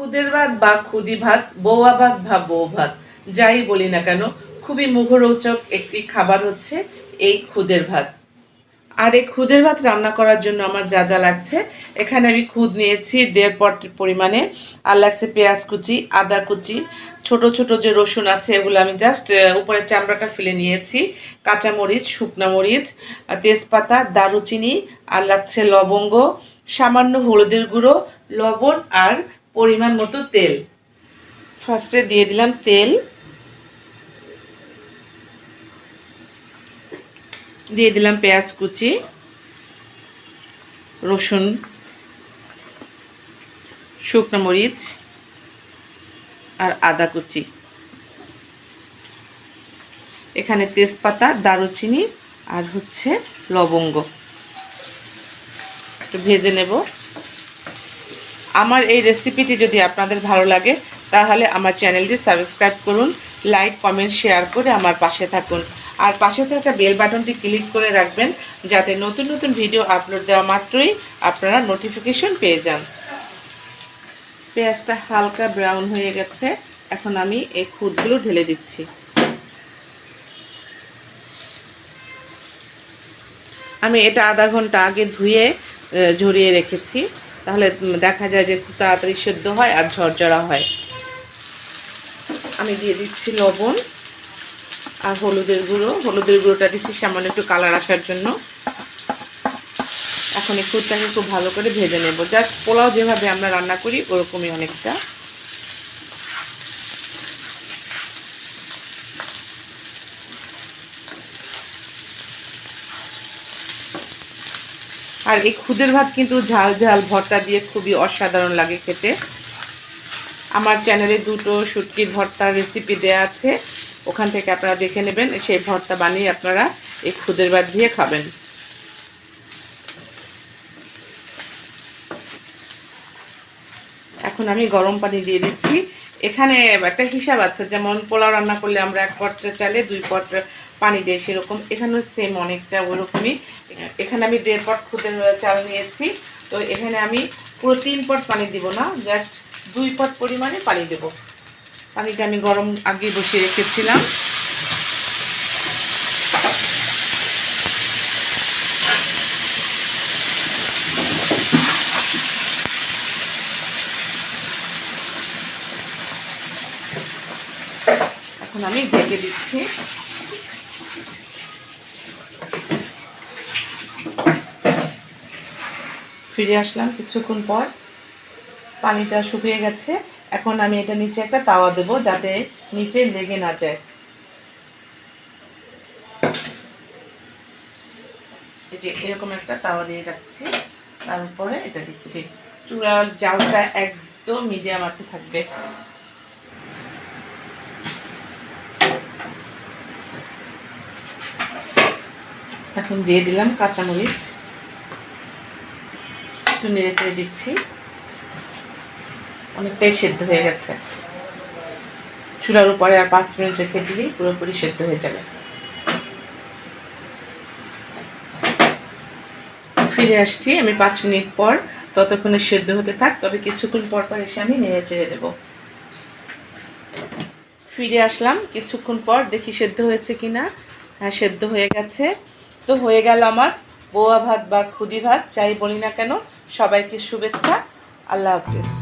খুদের ভাত বা খুদি ভাত, বৌয়া ভাত বা বউ ভাত, যাই বলি না কেন, খুবই মুখরোচক একটি খাবার হচ্ছে এই খুদের ভাত। আর এই খুদের ভাত রান্না করার জন্য আমার যা যা লাগছে, এখানে আমি খুদ নিয়েছি 1.5 পট পরিমাণে, আর লাগছে পেঁয়াজ কুচি, আদা কুচি, ছোট ছোট যে রসুন আছে এগুলো আমি জাস্ট উপরে চামড়াটা ফেলে নিয়েছি, কাঁচামরিচ, শুকনো মরিচ, তেজপাতা, দারুচিনি, আর লাগছে লবঙ্গ, সামান্য হলুদের গুঁড়ো, লবণ আর পরিমাণ মতো তেল। ফার্স্টে দিয়ে দিলাম তেল, দিয়ে দিলাম পেঁয়াজ কুচি, রসুন, শুকনো মরিচ আর আদা কুচি, এখানে তেজপাতা, দারুচিনি আর হচ্ছে লবঙ্গ, একটু ভেজে নেব। আমার এই রেসিপিটি যদি আপনাদের ভালো লাগে তাহলে আমার চ্যানেলটি সাবস্ক্রাইব করুন, লাইক, কমেন্ট, শেয়ার করে আমার পাশে থাকুন। আর পাশে থাকা বেল বাটনটি ক্লিক করে রাখবেন যাতে নতুন নতুন ভিডিও আপলোড দেওয়া মাত্রই আপনারা নোটিফিকেশন পেয়ে যান। পেঁয়াজটা হালকা ব্রাউন হয়ে গেছে, এখন আমি এই খুদগুলো ঢেলে দিচ্ছি। আমি এটা আধা ঘন্টা আগে ধুয়ে ঝরিয়ে রেখেছি, তাহলে দেখা যায় যে খুব তাড়াতাড়ি সেদ্ধ হয় আর ঝরঝরা হয়। আমি দিয়ে দিচ্ছি লবণ আর হলুদের গুঁড়ো, হলুদের গুঁড়োটা দিচ্ছি সামান্য একটু কালার আসার জন্য। এখন এই খুদটাকে খুব ভালো করে ভেজে নেব, জাস্ট পোলাও যেভাবে আমরা রান্না করি ওরকমই অনেকটা। আর এই খুদের ভাত কিন্তু ঝাল ঝাল ভর্তা দিয়ে খুবই অসাধারণ লাগে খেতে। আমার চ্যানেলে 2টো শুটকির ভর্তার রেসিপি দেওয়া আছে, ওখান থেকে আপনারা দেখে নেবেন, সেই ভর্তা বানিয়ে আপনারা এই খুদের ভাত দিয়ে খাবেন। এখন আমি গরম পানি দিয়ে দিচ্ছি। এখানে একটা হিসাব আছে, যেমন পোলাও রান্না করলে আমরা 1 পট চালে 2 পট পানি দিই, সেরকম এখানেও সেম অনেকটা ওরকমই। এখানে আমি 1.5 পট খুদের চাল নিয়েছি, তো এখানে আমি পুরো 3 পট পানি দিব না, জাস্ট 2 পট পরিমাণে পানি দেব। পানিটা আমি গরম আগে বসিয়ে রেখেছিলাম। এখন আমি ঢেকে দিচ্ছি। ফিরে আসলাম কিছুক্ষণ পর, পানিটা শুকিয়ে গেছে। এখন আমি এটা নিচে একটা তাওয়া দেব যাতে নিচে লেগে না যায়। এই যে এরকম একটা তাওয়া দিয়ে রাখছি, তার উপরে এটা দিচ্ছি। চুলার জালটা একদম মিডিয়াম আছে থাকবে। এখন দিয়ে দিলাম কাঁচামরিচ, একটু নেড়ে চেড়ে দিচ্ছি। অনেকটাই সেদ্ধ হয়ে গেছে, চুলার উপরে আর 5 মিনিট রেখে দিলেই পুরোপুরি সেদ্ধ হয়ে যাবে। ফিরে আসছি আমি 5 মিনিট পর, ততক্ষণে সেদ্ধ হতে থাক, তবে কিছুক্ষণ পর পর এসে আমি নেড়ে চেড়ে দেব। ফিরে আসলাম কিছুক্ষণ পর, দেখি সেদ্ধ হয়েছে কিনা। হ্যাঁ, সেদ্ধ হয়ে গেছে। তো হয়ে গেল আমার বৌয়া ভাত বা খুদি ভাত, যাই বলি না কেন। সবাইকে শুভেচ্ছা, আল্লাহ হাফেজ।